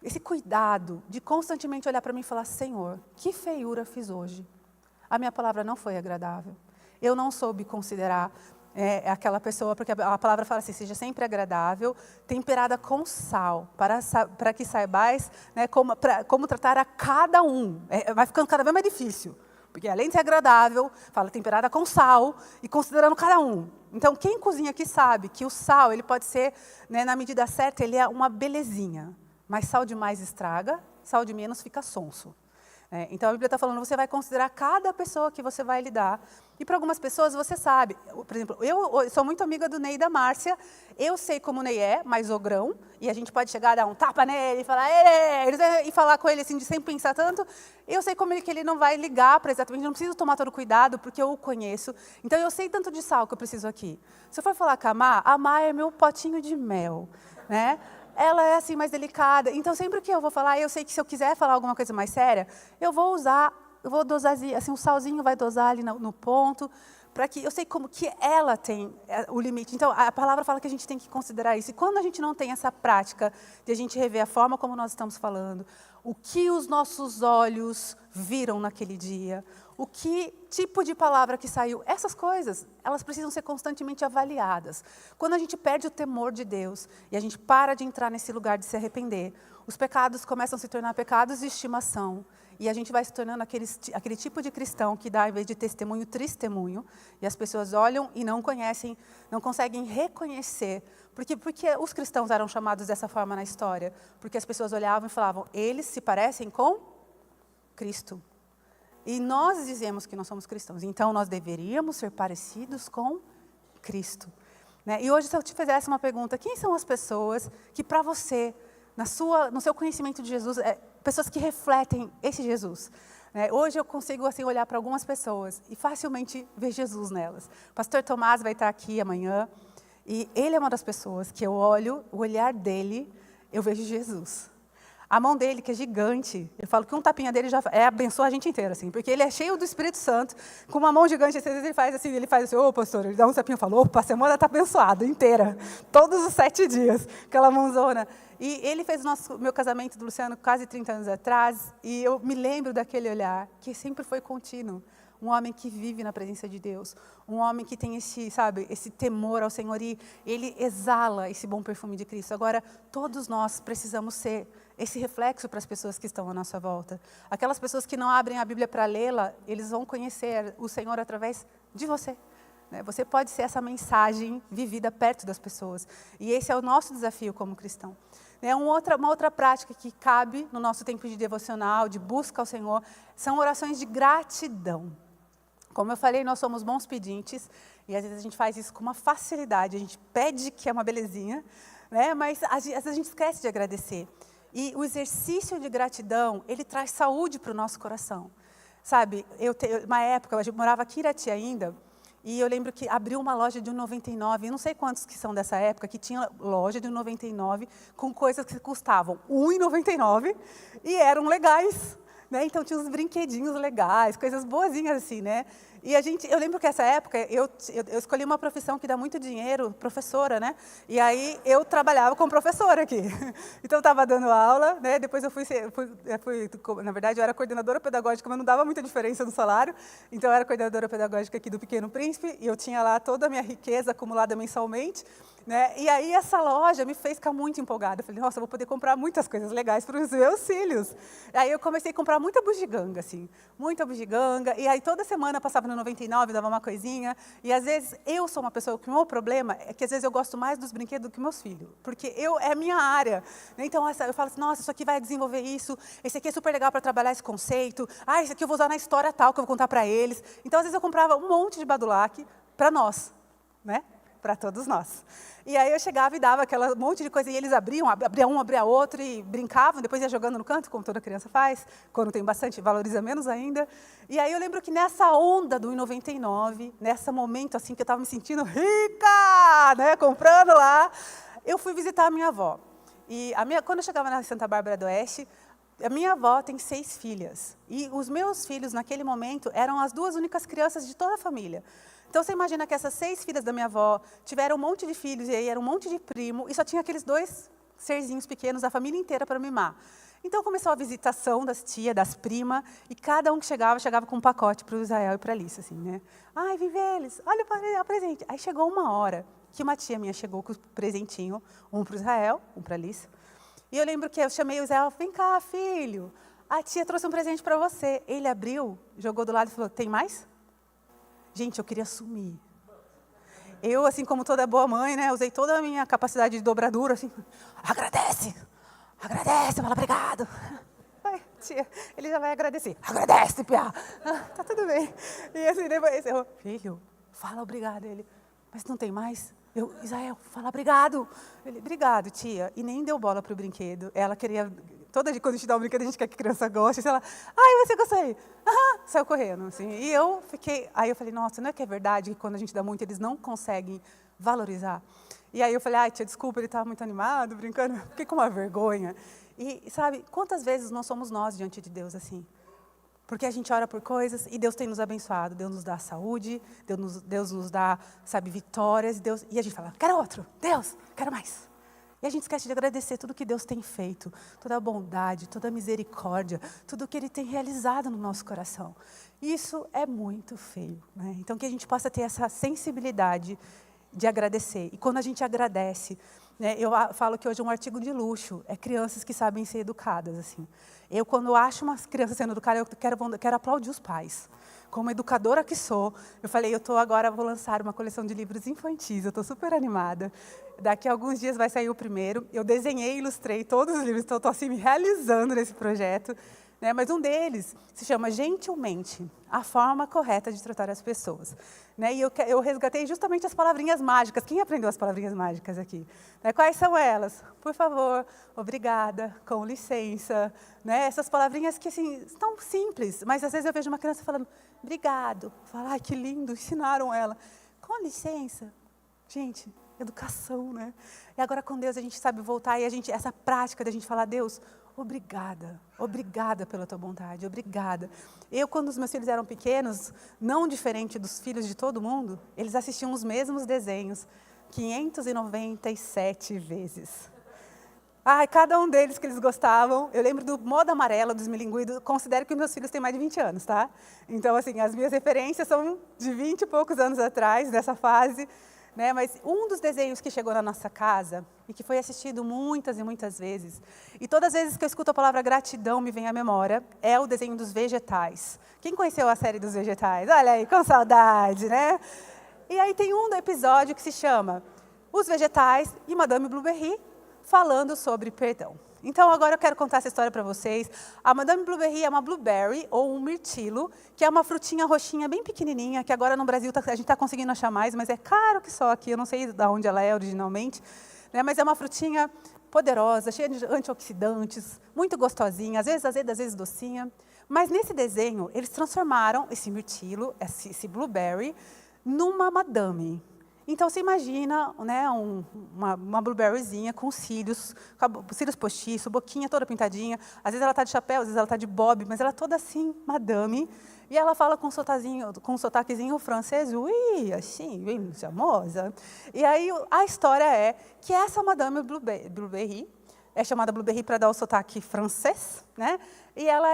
esse cuidado de constantemente olhar para mim e falar, Senhor, que feiura fiz hoje? A minha palavra não foi agradável. Eu não soube considerar aquela pessoa, porque a palavra fala assim, seja sempre agradável, temperada com sal, para que saibais, né, como tratar a cada um. Vai ficando cada vez mais difícil, porque além de ser agradável, fala temperada com sal e considerando cada um. Então, quem cozinha aqui sabe que o sal, ele pode ser, né, na medida certa, ele é uma belezinha. Mas sal demais estraga, sal de menos fica sonso. Então, a Bíblia está falando, você vai considerar cada pessoa que você vai lidar. E para algumas pessoas, você sabe. Por exemplo, eu sou muito amiga do Ney e da Márcia. Eu sei como o Ney é, mais ogrão. E a gente pode chegar a dar um tapa nele e falar, e falar com ele assim, de sem pensar tanto. Eu sei como que ele não vai ligar para exatamente, não preciso tomar todo o cuidado, porque eu o conheço. Então, eu sei tanto de sal que eu preciso aqui. Se eu for falar com a Má é meu potinho de mel, né? Ela é assim mais delicada. Então, sempre que eu vou falar, eu sei que se eu quiser falar alguma coisa mais séria, eu vou dosar, assim, o salzinho vai dosar ali no ponto, para que eu sei como que ela tem o limite. Então, a palavra fala que a gente tem que considerar isso. E quando a gente não tem essa prática de a gente rever a forma como nós estamos falando, o que os nossos olhos viram naquele dia, o que tipo de palavra que saiu, essas coisas, elas precisam ser constantemente avaliadas. Quando a gente perde o temor de Deus e a gente para de entrar nesse lugar de se arrepender, os pecados começam a se tornar pecados de estimação. E a gente vai se tornando aquele tipo de cristão que dá, em vez de testemunho, testemunho. E as pessoas olham e não conhecem, não conseguem reconhecer. Porque os cristãos eram chamados dessa forma na história? Porque as pessoas olhavam e falavam, eles se parecem com Cristo. E nós dizemos que nós somos cristãos. Então, nós deveríamos ser parecidos com Cristo. Né? E hoje, se eu te fizesse uma pergunta, quem são as pessoas que, para você, no seu conhecimento de Jesus, pessoas que refletem esse Jesus? Hoje eu consigo assim, olhar para algumas pessoas e facilmente ver Jesus nelas. O pastor Tomás vai estar aqui amanhã. E ele é uma das pessoas que eu olho, o olhar dele, eu vejo Jesus. A mão dele, que é gigante, eu falo que um tapinha dele já abençoa a gente inteira, assim, porque ele é cheio do Espírito Santo, com uma mão gigante, às vezes ele faz assim, ô pastor, ele dá um tapinha e fala, opa, a semana está abençoada inteira, todos os 7 dias, aquela mãozona. E ele fez o meu casamento do Luciano quase 30 anos atrás, e eu me lembro daquele olhar, que sempre foi contínuo. Um homem que vive na presença de Deus, um homem que tem esse temor ao Senhor e ele exala esse bom perfume de Cristo. Agora, todos nós precisamos ser esse reflexo para as pessoas que estão à nossa volta. Aquelas pessoas que não abrem a Bíblia para lê-la, eles vão conhecer o Senhor através de você. Você pode ser essa mensagem vivida perto das pessoas. E esse é o nosso desafio como cristão. Uma outra prática que cabe no nosso tempo de devocional, de busca ao Senhor, são orações de gratidão. Como eu falei, nós somos bons pedintes, e às vezes a gente faz isso com uma facilidade, a gente pede que é uma belezinha, né? Mas às vezes a gente esquece de agradecer. E o exercício de gratidão, ele traz saúde para o nosso coração. Sabe, uma época, eu morava aqui em Irati ainda, e eu lembro que abriu uma loja de R$1,99, eu não sei quantos que são dessa época, que tinha loja de R$1,99, com coisas que custavam R$1,99 e eram legais. Né? Então, tinha uns brinquedinhos legais, coisas boazinhas assim, né? E eu lembro que essa época, eu escolhi uma profissão que dá muito dinheiro, professora, né? E aí, eu trabalhava como professora aqui. Então, eu estava dando aula, né? Depois eu na verdade, eu era coordenadora pedagógica, mas não dava muita diferença no salário. Então, eu era coordenadora pedagógica aqui do Pequeno Príncipe, e eu tinha lá toda a minha riqueza acumulada mensalmente. Né? E aí, essa loja me fez ficar muito empolgada. Eu falei, nossa, eu vou poder comprar muitas coisas legais para os meus filhos. Aí, eu comecei a comprar muita bugiganga, assim. Muita bugiganga. E aí, toda semana, eu passava no 99, dava uma coisinha. E às vezes eu sou uma pessoa que o meu problema é que às vezes eu gosto mais dos brinquedos do que meus filhos. Porque é a minha área. Então eu falo assim, nossa, isso aqui vai desenvolver isso. Esse aqui é super legal para trabalhar esse conceito. Ah, esse aqui eu vou usar na história tal, que eu vou contar para eles. Então às vezes eu comprava um monte de Badulac para nós, né? Para todos nós. E aí eu chegava e dava aquela monte de coisa, e eles abriam, abria um, abria outro, e brincavam, depois ia jogando no canto, como toda criança faz, quando tem bastante, valoriza menos ainda. E aí eu lembro que nessa onda do 1,99, nesse momento assim que eu estava me sentindo rica, né, comprando lá, eu fui visitar a minha avó. E quando eu chegava na Santa Bárbara do Oeste, a minha avó tem 6 filhas, e os meus filhos naquele momento eram as 2 únicas crianças de toda a família. Então, você imagina que essas 6 filhas da minha avó tiveram um monte de filhos, e aí era um monte de primo, e só tinha aqueles 2 serzinhos pequenos, a família inteira para mimar. Então, começou a visitação das tias, das primas, e cada um que chegava com um pacote para o Israel e para a Alice, assim, né? Ai, vem ver eles, olha o presente. Aí chegou uma hora que uma tia minha chegou com o presentinho, um para o Israel, um para a Alice. E eu lembro que eu chamei o Israel, vem cá, filho, a tia trouxe um presente para você. Ele abriu, jogou do lado e falou, tem mais? Gente, eu queria sumir. Eu, assim como toda boa mãe, né, usei toda a minha capacidade de dobradura, assim, agradece, fala obrigado. Ai, tia, ele já vai agradecer. Agradece, Pia. Tá tudo bem. E assim, depois eu, filho, fala obrigado. Ele, mas não tem mais? Eu, Israel, fala obrigado. Ele, obrigado, tia. E nem deu bola para o brinquedo. Ela queria... Toda vez quando a gente dá um brinquedo, a gente quer que a criança goste. Ela, ai, você gostou aí? Saiu correndo, assim. E eu fiquei... Aí eu falei, nossa, não é que é verdade que quando a gente dá muito, eles não conseguem valorizar? E aí eu falei, ai, tia, desculpa, ele estava muito animado, brincando. Fiquei com uma vergonha. E, sabe, quantas vezes nós somos nós diante de Deus assim? Porque a gente ora por coisas e Deus tem nos abençoado. Deus nos dá saúde, Deus nos dá, sabe, vitórias. E a gente fala, quero outro. Deus, quero mais. E a gente esquece de agradecer tudo que Deus tem feito, toda a bondade, toda a misericórdia, tudo que Ele tem realizado no nosso coração. Isso é muito feio, né? Então, que a gente possa ter essa sensibilidade de agradecer. E quando a gente agradece, né, eu falo que hoje é um artigo de luxo, é crianças que sabem ser educadas, assim. Eu, quando acho uma criança sendo educada, eu quero aplaudir os pais. Como educadora que sou, eu falei, vou lançar uma coleção de livros infantis, eu estou super animada. Daqui a alguns dias vai sair o primeiro. Eu desenhei e ilustrei todos os livros, então estou assim, me realizando nesse projeto. Né? Mas um deles se chama Gentilmente, a forma correta de tratar as pessoas. Né? E eu resgatei justamente as palavrinhas mágicas. Quem aprendeu as palavrinhas mágicas aqui? Né? Quais são elas? Por favor, obrigada, com licença. Né? Essas palavrinhas que assim, estão simples, mas às vezes eu vejo uma criança falando, obrigado. Fala, ai, que lindo, ensinaram ela. Com licença. Gente, educação, né? E agora com Deus a gente sabe voltar e essa prática da gente falar, Deus, obrigada pela tua bondade, obrigada. Eu, quando os meus filhos eram pequenos, não diferente dos filhos de todo mundo, eles assistiam os mesmos desenhos 597 vezes. Ai, cada um deles que eles gostavam. Eu lembro do Moda Amarela, dos Milinguidos. Considero que meus filhos têm mais de 20 anos, tá? Então, assim, as minhas referências são de 20 e poucos anos atrás, dessa fase. Né? Mas um dos desenhos que chegou na nossa casa, e que foi assistido muitas e muitas vezes, e todas as vezes que eu escuto a palavra gratidão me vem à memória, é o desenho dos Vegetais. Quem conheceu a série dos Vegetais? Olha aí, com saudade, né? E aí tem um episódio que se chama Os Vegetais e Madame Blueberry, falando sobre perdão. Então, agora eu quero contar essa história para vocês. A Madame Blueberry é uma blueberry, ou um mirtilo, que é uma frutinha roxinha bem pequenininha, que agora no Brasil a gente está conseguindo achar mais, mas é caro que só aqui, eu não sei de onde ela é originalmente, né? Mas é uma frutinha poderosa, cheia de antioxidantes, muito gostosinha, às vezes azeda, às vezes docinha. Mas nesse desenho, eles transformaram esse mirtilo, esse blueberry, numa madame. Então, você imagina, né, uma blueberryzinha com cílios postiços, boquinha toda pintadinha. Às vezes ela está de chapéu, às vezes ela está de bob, mas ela é toda assim, madame. E ela fala com um sotaquezinho francês, ui, assim, bem charmosa. E aí a história é que essa Madame Blueberry, é chamada Blueberry para dar o sotaque francês, né? E ela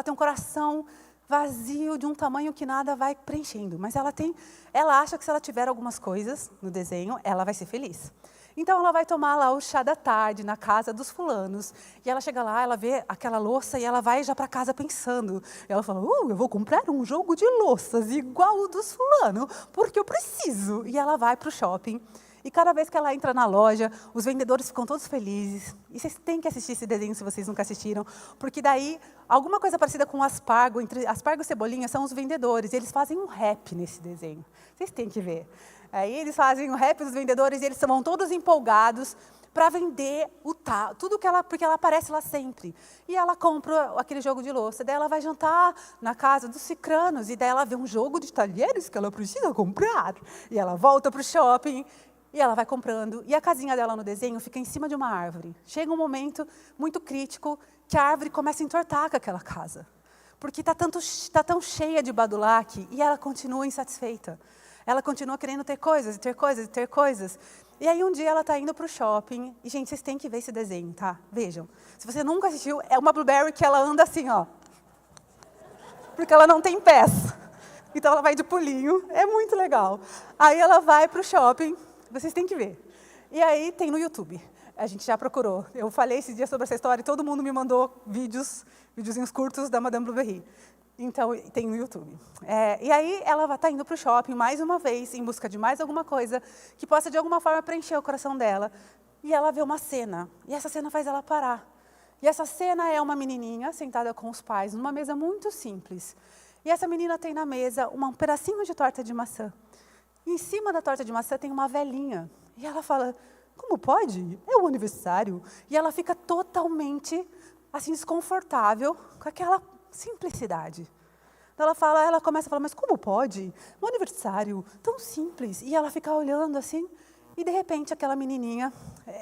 tem um coração vazio, de um tamanho que nada vai preenchendo. Mas ela acha que se ela tiver algumas coisas no desenho, ela vai ser feliz. Então ela vai tomar lá o chá da tarde na casa dos fulanos. E ela chega lá, ela vê aquela louça e ela vai já para casa pensando. E ela fala, eu vou comprar um jogo de louças igual o dos fulano, porque eu preciso. E ela vai para o shopping. E cada vez que ela entra na loja, os vendedores ficam todos felizes. E vocês têm que assistir esse desenho se vocês nunca assistiram, porque daí, alguma coisa parecida com aspargo, entre aspargo e cebolinha, são os vendedores. Eles fazem um rap nesse desenho. Vocês têm que ver. Aí eles fazem o rap dos vendedores e eles vão todos empolgados para vender tudo que porque ela aparece lá sempre. E ela compra aquele jogo de louça, daí ela vai jantar na casa dos cicranos, e daí ela vê um jogo de talheres que ela precisa comprar. E ela volta para o shopping, e ela vai comprando. E a casinha dela no desenho fica em cima de uma árvore. Chega um momento muito crítico que a árvore começa a entortar com aquela casa. Porque está tão cheia de badulaque, e ela continua insatisfeita. Ela continua querendo ter coisas, e ter coisas, e ter coisas. E aí um dia ela está indo para o shopping, e gente, vocês têm que ver esse desenho, tá? Vejam. Se você nunca assistiu, é uma Blueberry que ela anda assim, ó. Porque ela não tem pés. Então ela vai de pulinho, é muito legal. Aí ela vai para o shopping, vocês têm que ver. E aí tem no YouTube. A gente já procurou. Eu falei esses dias sobre essa história e todo mundo me mandou videozinhos curtos da Madame Blueberry. Então, tem no YouTube. E aí, ela está indo para o shopping mais uma vez, em busca de mais alguma coisa que possa, de alguma forma, preencher o coração dela. E ela vê uma cena. E essa cena faz ela parar. E essa cena é uma menininha sentada com os pais, numa mesa muito simples. E essa menina tem na mesa um pedacinho de torta de maçã. E em cima da torta de maçã tem uma velhinha. E ela fala, como pode? É o aniversário. E ela fica totalmente assim, desconfortável com aquela simplicidade. Então ela começa a falar, mas como pode? Um aniversário tão simples. E ela fica olhando assim, e de repente aquela menininha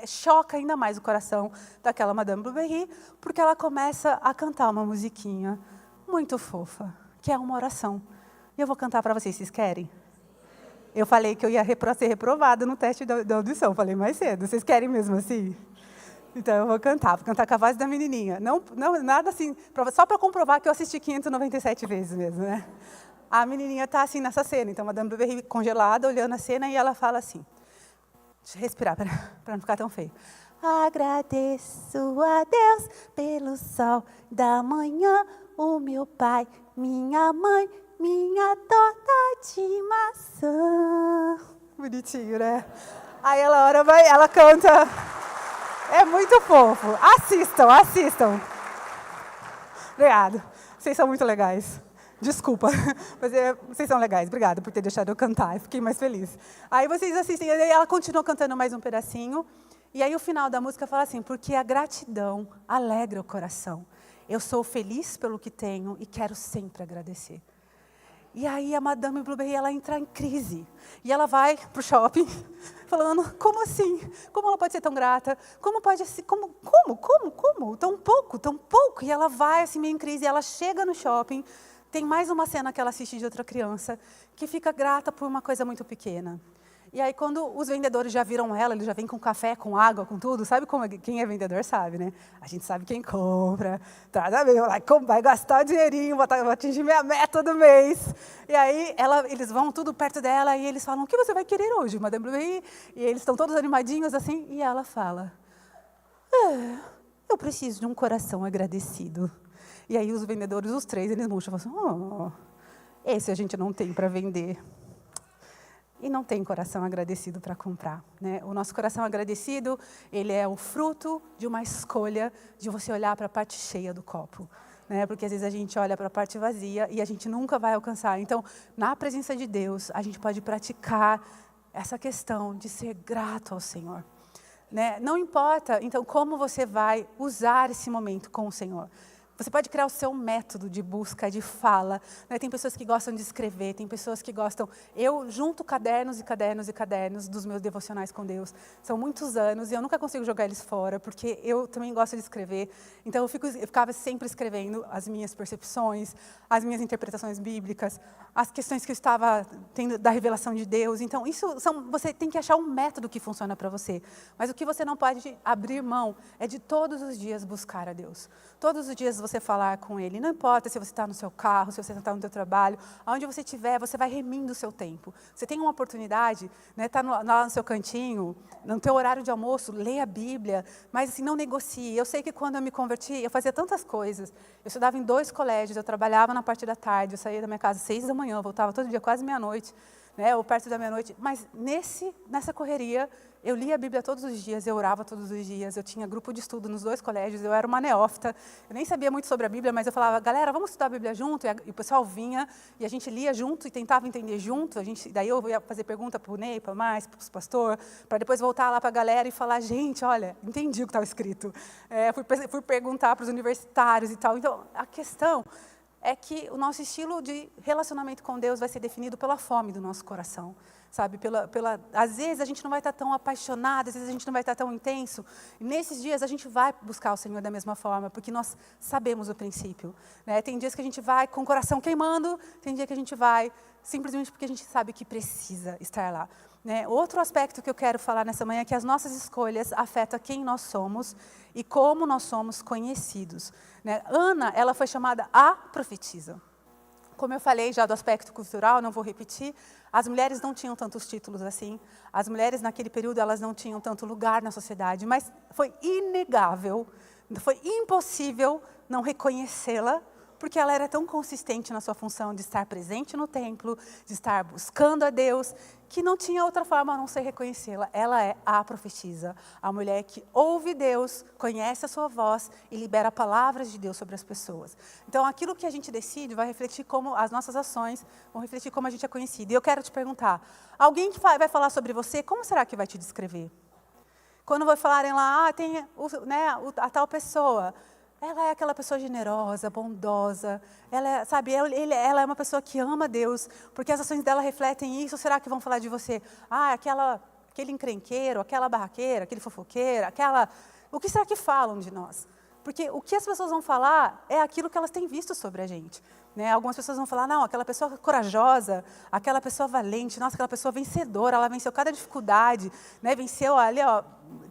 choca ainda mais o coração daquela Madame Blueberry, porque ela começa a cantar uma musiquinha muito fofa, que é uma oração. E eu vou cantar para vocês querem? Eu falei que eu ia ser reprovada no teste da audição, falei mais cedo. Vocês querem mesmo assim? Então, eu vou cantar com a voz da menininha. Não nada assim, só para comprovar que eu assisti 597 vezes mesmo, né? A menininha está assim nessa cena, então, a Madame Blueberry congelada, olhando a cena, e ela fala assim, deixa eu respirar, para não ficar tão feio. Agradeço a Deus pelo sol da manhã, o meu pai, minha mãe, minha torta de maçã. Bonitinho, né? Aí ela canta... É muito fofo. Assistam. Obrigado. Vocês são muito legais. Desculpa, mas vocês são legais. Obrigada por ter deixado eu cantar. Eu fiquei mais feliz. Aí vocês assistem, e aí ela continua cantando mais um pedacinho. E aí o final da música fala assim, porque a gratidão alegra o coração. Eu sou feliz pelo que tenho e quero sempre agradecer. E aí a Madame Blueberry, ela entra em crise. E ela vai para o shopping, falando, como assim? Como ela pode ser tão grata? Como pode ser, como? Tão pouco. E ela vai assim meio em crise, e ela chega no shopping, tem mais uma cena que ela assiste de outra criança, que fica grata por uma coisa muito pequena. E aí, quando os vendedores já viram ela, eles já vêm com café, com água, com tudo. Sabe quem é vendedor sabe, né? A gente sabe quem compra, traz a mim, vai gastar o dinheirinho, vou atingir minha meta do mês. E aí, eles vão tudo perto dela e eles falam, o que você vai querer hoje, Madame Blueberry? E eles estão todos animadinhos assim, e ela fala, eu preciso de um coração agradecido. E aí, os vendedores, os três, eles murcham e falam assim, esse a gente não tem para vender. E não tem coração agradecido para comprar, né? O nosso coração agradecido, ele é o fruto de uma escolha de você olhar para a parte cheia do copo, né? Porque às vezes a gente olha para a parte vazia e a gente nunca vai alcançar. Então, na presença de Deus, a gente pode praticar essa questão de ser grato ao Senhor, né? Não importa, então, como você vai usar esse momento com o Senhor. Você pode criar o seu método de busca, de fala, né? Tem pessoas que gostam de escrever, tem pessoas que gostam... Eu junto cadernos e cadernos e cadernos dos meus devocionais com Deus. São muitos anos e eu nunca consigo jogar eles fora, porque eu também gosto de escrever. Então, eu ficava sempre escrevendo as minhas percepções, as minhas interpretações bíblicas, as questões que eu estava tendo da revelação de Deus. Então, você tem que achar um método que funciona para você. Mas o que você não pode abrir mão é de todos os dias buscar a Deus. Todos os dias você falar com Ele. Não importa se você está no seu carro, se você está no seu trabalho, aonde você estiver, você vai remindo o seu tempo. Você tem uma oportunidade, né, tá lá no seu cantinho, no teu horário de almoço, leia a Bíblia, mas assim, não negocie. Eu sei que quando eu me converti, eu fazia tantas coisas. Eu estudava em 2 colégios, eu trabalhava na parte da tarde, eu saía da minha casa às 6 da manhã, eu voltava todo dia, quase meia-noite, né, ou perto da meia-noite. Mas nessa correria, eu lia a Bíblia todos os dias, eu orava todos os dias, eu tinha grupo de estudo nos 2 colégios, eu era uma neófita, eu nem sabia muito sobre a Bíblia, mas eu falava, galera, vamos estudar a Bíblia junto? E o pessoal vinha, e a gente lia junto e tentava entender junto, daí eu ia fazer pergunta para o Ney, para o Mais, para o pastor, para depois voltar lá para a galera e falar, gente, olha, entendi o que estava escrito. Fui perguntar para os universitários e tal. Então, a questão é que o nosso estilo de relacionamento com Deus vai ser definido pela fome do nosso coração, sabe? Às vezes a gente não vai estar tão apaixonado, às vezes a gente não vai estar tão intenso. E nesses dias a gente vai buscar o Senhor da mesma forma, porque nós sabemos o princípio, né? Tem dias que a gente vai com o coração queimando, tem dia que a gente vai simplesmente porque a gente sabe que precisa estar lá, né? Outro aspecto que eu quero falar nessa manhã é que as nossas escolhas afetam quem nós somos e como nós somos conhecidos, né? Ana, ela foi chamada a profetisa. Como eu falei já do aspecto cultural, não vou repetir, as mulheres não tinham tantos títulos assim, as mulheres naquele período elas não tinham tanto lugar na sociedade, mas foi inegável, foi impossível não reconhecê-la, porque ela era tão consistente na sua função de estar presente no templo, de estar buscando a Deus, que não tinha outra forma a não ser reconhecê-la. Ela é a profetisa, a mulher que ouve Deus, conhece a sua voz e libera palavras de Deus sobre as pessoas. Então, aquilo que a gente decide vai refletir como as nossas ações, vão refletir como a gente é conhecido. E eu quero te perguntar, alguém que vai falar sobre você, como será que vai te descrever? Quando vai falarem lá, tem a tal pessoa, ela é aquela pessoa generosa, bondosa, ela é uma pessoa que ama Deus, porque as ações dela refletem isso. Será que vão falar de você? Aquele encrenqueiro, aquela barraqueira, aquele fofoqueiro, o que será que falam de nós? Porque o que as pessoas vão falar é aquilo que elas têm visto sobre a gente, né? Algumas pessoas vão falar, não, aquela pessoa corajosa, aquela pessoa valente, nossa, aquela pessoa vencedora, ela venceu cada dificuldade, né? Venceu ali, ó,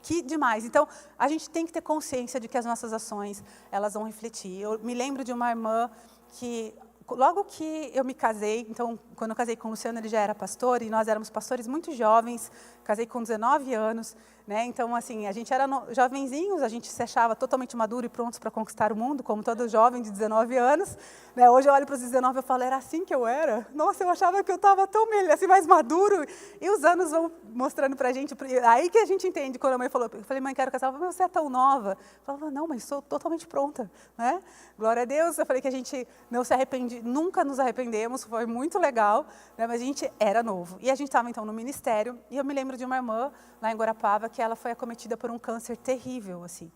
que demais. Então, a gente tem que ter consciência de que as nossas ações, elas vão refletir. Eu me lembro de uma irmã que, logo que eu me casei, então, quando eu casei com o Luciano, ele já era pastor, e nós éramos pastores muito jovens, casei com 19 anos, né? Então, assim, a gente era jovenzinhos, a gente se achava totalmente maduro e prontos para conquistar o mundo, como todo jovem de 19 anos. Né? Hoje eu olho para os 19 e falo, era assim que eu era? Nossa, eu achava que eu estava tão assim, mais maduro. E os anos vão mostrando para a gente. Aí que a gente entende, quando a mãe falou, eu falei, mãe, quero casar. Ela falou, você é tão nova. Eu falava, não, mas sou totalmente pronta. Né? Glória a Deus. Eu falei que a gente não se arrepende, nunca nos arrependemos, foi muito legal, né? Mas a gente era novo. E a gente estava, então, no ministério, e eu me lembro de uma irmã, lá em Guarapava, que ela foi acometida por um câncer terrível, assim.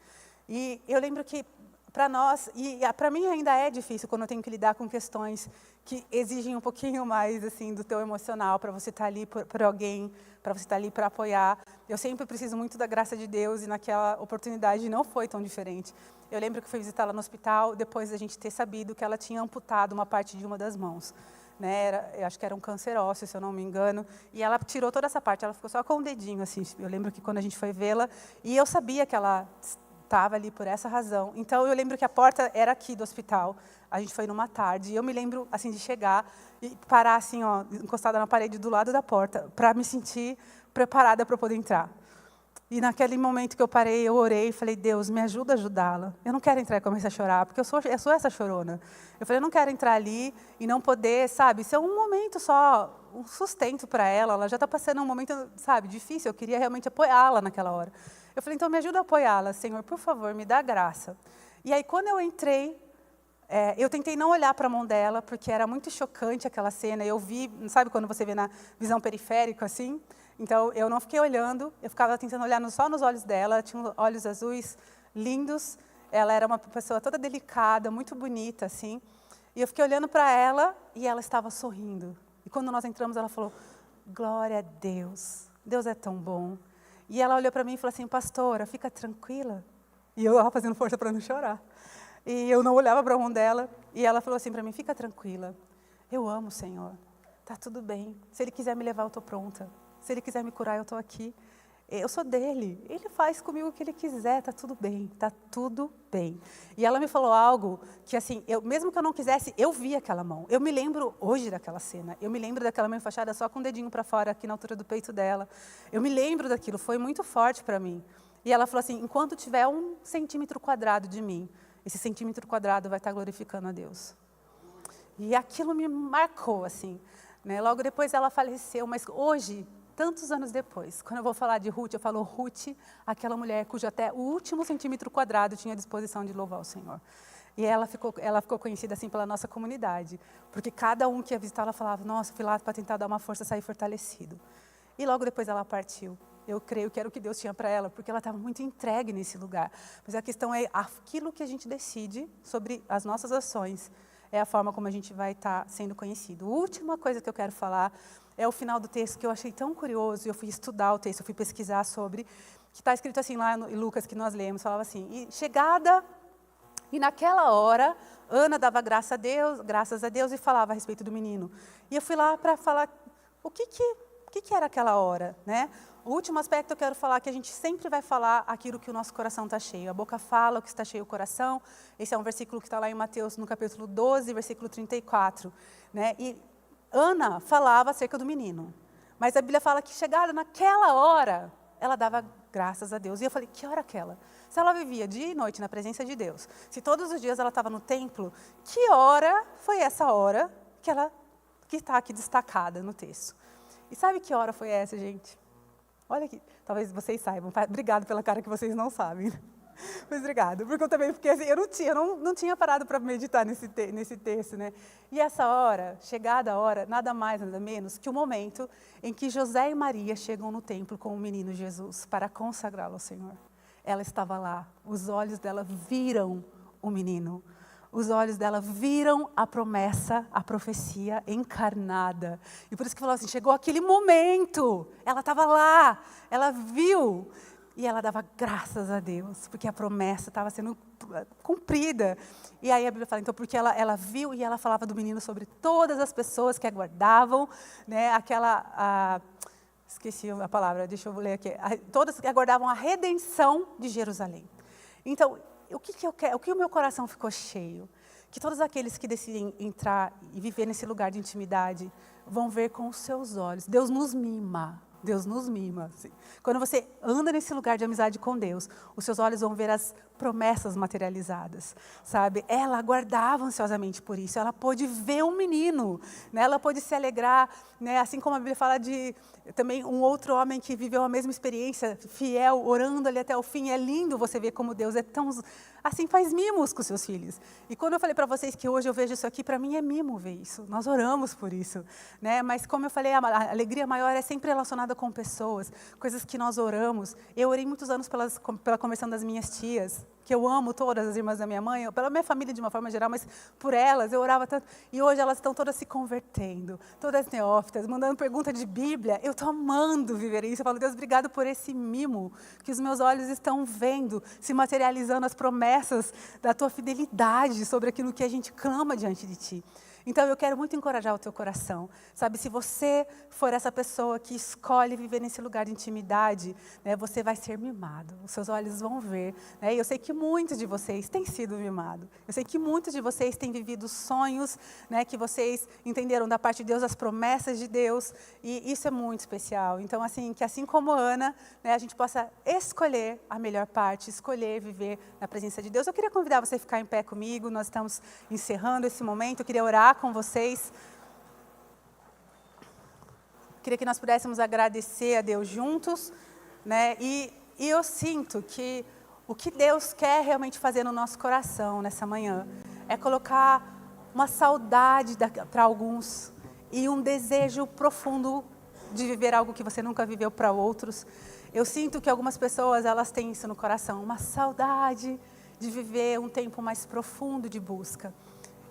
E eu lembro que, para nós, e para mim ainda é difícil quando eu tenho que lidar com questões que exigem um pouquinho mais, assim, do teu emocional, para você estar ali por alguém, para você estar ali para apoiar. Eu sempre preciso muito da graça de Deus, e naquela oportunidade não foi tão diferente. Eu lembro que fui visitá-la no hospital, depois da gente ter sabido que ela tinha amputado uma parte de uma das mãos. Né, eu acho que era um câncer ósseo, se eu não me engano, e ela tirou toda essa parte, ela ficou só com o dedinho, assim. Eu lembro que quando a gente foi vê-la, e eu sabia que ela estava ali por essa razão. Então, eu lembro que a porta era aqui do hospital, a gente foi numa tarde, e eu me lembro, assim, de chegar e parar, assim, ó, encostada na parede do lado da porta, para me sentir preparada para poder entrar. E naquele momento que eu parei, eu orei e falei, Deus, me ajuda a ajudá-la. Eu não quero entrar e começar a chorar, porque eu sou essa chorona. Eu falei, eu não quero entrar ali e não poder, sabe, ser um momento só, um sustento para ela. Ela já está passando um momento, sabe, difícil. Eu queria realmente apoiá-la naquela hora. Eu falei, então me ajuda a apoiá-la, Senhor, por favor, me dá graça. E aí, quando eu entrei, eu tentei não olhar para a mão dela, porque era muito chocante aquela cena. Eu vi, sabe quando você vê na visão periférica, assim? Então, eu não fiquei olhando, eu ficava tentando olhar só nos olhos dela. Ela tinha olhos azuis lindos, ela era uma pessoa toda delicada, muito bonita, assim. E eu fiquei olhando para ela e ela estava sorrindo. E quando nós entramos, ela falou, glória a Deus, Deus é tão bom. E ela olhou para mim e falou assim, pastora, fica tranquila. E eu estava fazendo força para não chorar. E eu não olhava para a mão dela. E ela falou assim para mim, fica tranquila, eu amo o Senhor, está tudo bem. Se Ele quiser me levar, eu estou pronta. Se Ele quiser me curar, eu estou aqui. Eu sou dele, ele faz comigo o que ele quiser, tá tudo bem, tá tudo bem. E ela me falou algo que assim, mesmo que eu não quisesse, eu vi aquela mão. Eu me lembro hoje daquela cena, eu me lembro daquela mão enfaixada só com o dedinho para fora, aqui na altura do peito dela. Eu me lembro daquilo, foi muito forte para mim. E ela falou assim, enquanto tiver 1 centímetro quadrado de mim, esse centímetro quadrado vai estar glorificando a Deus. E aquilo me marcou, assim. Né? Logo depois ela faleceu, mas hoje, tantos anos depois, quando eu vou falar de Ruth, eu falo Ruth, aquela mulher cujo até o último centímetro quadrado tinha disposição de louvar o Senhor. E ela ficou conhecida assim pela nossa comunidade, porque cada um que ia visitar ela falava, nossa, fui lá para tentar dar uma força, sair fortalecido. E logo depois ela partiu. Eu creio que era o que Deus tinha para ela, porque ela estava muito entregue nesse lugar. Mas a questão é aquilo que a gente decide sobre as nossas ações, é a forma como a gente vai estar sendo conhecido. A última coisa que eu quero falar é o final do texto, que eu achei tão curioso, e eu fui estudar o texto, eu fui pesquisar sobre, que está escrito assim lá em Lucas, que nós lemos, falava assim, e naquela hora, Ana dava graças a Deus, e falava a respeito do menino. E eu fui lá para falar, o que era aquela hora, né? O último aspecto eu quero falar que a gente sempre vai falar aquilo que o nosso coração está cheio. A boca fala o que está cheio o coração. Esse é um versículo que está lá em Mateus, no capítulo 12, versículo 34. Né? E Ana falava acerca do menino. Mas a Bíblia fala que chegada naquela hora, ela dava graças a Deus. E eu falei, que hora aquela? Se ela vivia dia e noite na presença de Deus, se todos os dias ela estava no templo, que hora foi essa hora que está aqui destacada no texto? E sabe que hora foi essa, gente? Olha aqui, talvez vocês saibam. Obrigado pela cara que vocês não sabem. Mas obrigado, porque eu também, porque assim, eu não tinha parado para meditar nesse texto, né? E essa hora, chegada a hora, nada mais, nada menos que o momento em que José e Maria chegam no templo com o menino Jesus para consagrá-lo ao Senhor. Ela estava lá, os olhos dela viram o menino. Os olhos dela viram a promessa, a profecia encarnada. E por isso que falou assim, chegou aquele momento. Ela estava lá, ela viu. E ela dava graças a Deus, porque a promessa estava sendo cumprida. E aí a Bíblia fala, então, porque ela viu e ela falava do menino sobre todas as pessoas que aguardavam, né, esqueci a palavra, deixa eu ler aqui. Todas que aguardavam a redenção de Jerusalém. Então, o que eu quero, o que o meu coração ficou cheio? Que todos aqueles que decidem entrar e viver nesse lugar de intimidade vão ver com os seus olhos. Deus nos mima. Deus nos mima. Assim. Quando você anda nesse lugar de amizade com Deus, os seus olhos vão ver as promessas materializadas, sabe? Ela aguardava ansiosamente por isso. Ela pôde ver um menino, né? Ela pôde se alegrar, né? Assim como a Bíblia fala de também um outro homem que viveu a mesma experiência, fiel, orando ali até o fim. É lindo você ver como Deus é tão assim, faz mimos com seus filhos. E quando eu falei para vocês que hoje eu vejo isso aqui, para mim é mimo ver isso. Nós oramos por isso, né? Mas como eu falei, a alegria maior é sempre relacionada com pessoas, coisas que nós oramos. Eu orei muitos anos pela conversão das minhas tias, que eu amo todas as irmãs da minha mãe, pela minha família de uma forma geral, mas por elas eu orava tanto. E hoje elas estão todas se convertendo, todas neófitas, mandando pergunta de Bíblia. Eu estou amando viver isso. Eu falo, Deus, obrigado por esse mimo que os meus olhos estão vendo, se materializando as promessas da tua fidelidade sobre aquilo que a gente clama diante de ti. Então, eu quero muito encorajar o teu coração. Sabe, se você for essa pessoa que escolhe viver nesse lugar de intimidade, né, você vai ser mimado. Os seus olhos vão ver. Né? E eu sei que muitos de vocês têm sido mimados. Eu sei que muitos de vocês têm vivido sonhos, né, que vocês entenderam da parte de Deus, as promessas de Deus. E isso é muito especial. Então, assim, que assim como Ana, né, a gente possa escolher a melhor parte, escolher viver na presença de Deus. Eu queria convidar você a ficar em pé comigo. Nós estamos encerrando esse momento. Eu queria orar com vocês. Queria que nós pudéssemos agradecer a Deus juntos, né? E eu sinto que o que Deus quer realmente fazer no nosso coração nessa manhã é colocar uma saudade para alguns e um desejo profundo de viver algo que você nunca viveu para outros. Eu sinto que algumas pessoas, elas têm isso no coração, uma saudade de viver um tempo mais profundo de busca.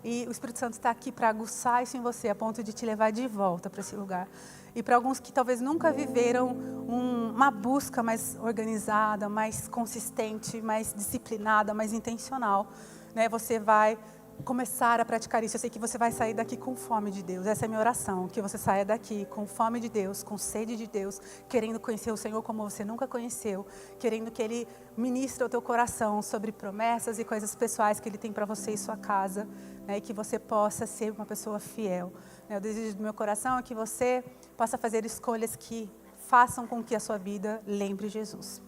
E o Espírito Santo está aqui para aguçar isso em você, a ponto de te levar de volta para esse lugar. E para alguns que talvez nunca viveram uma busca mais organizada, mais consistente, mais disciplinada, mais intencional, né? Você vai começar a praticar isso. Eu sei que você vai sair daqui com fome de Deus. Essa é a minha oração, que você saia daqui com fome de Deus, com sede de Deus, querendo conhecer o Senhor como você nunca conheceu, querendo que Ele ministre o teu coração sobre promessas e coisas pessoais que Ele tem para você e sua casa, né, e que você possa ser uma pessoa fiel. O desejo do meu coração é que você possa fazer escolhas que façam com que a sua vida lembre Jesus.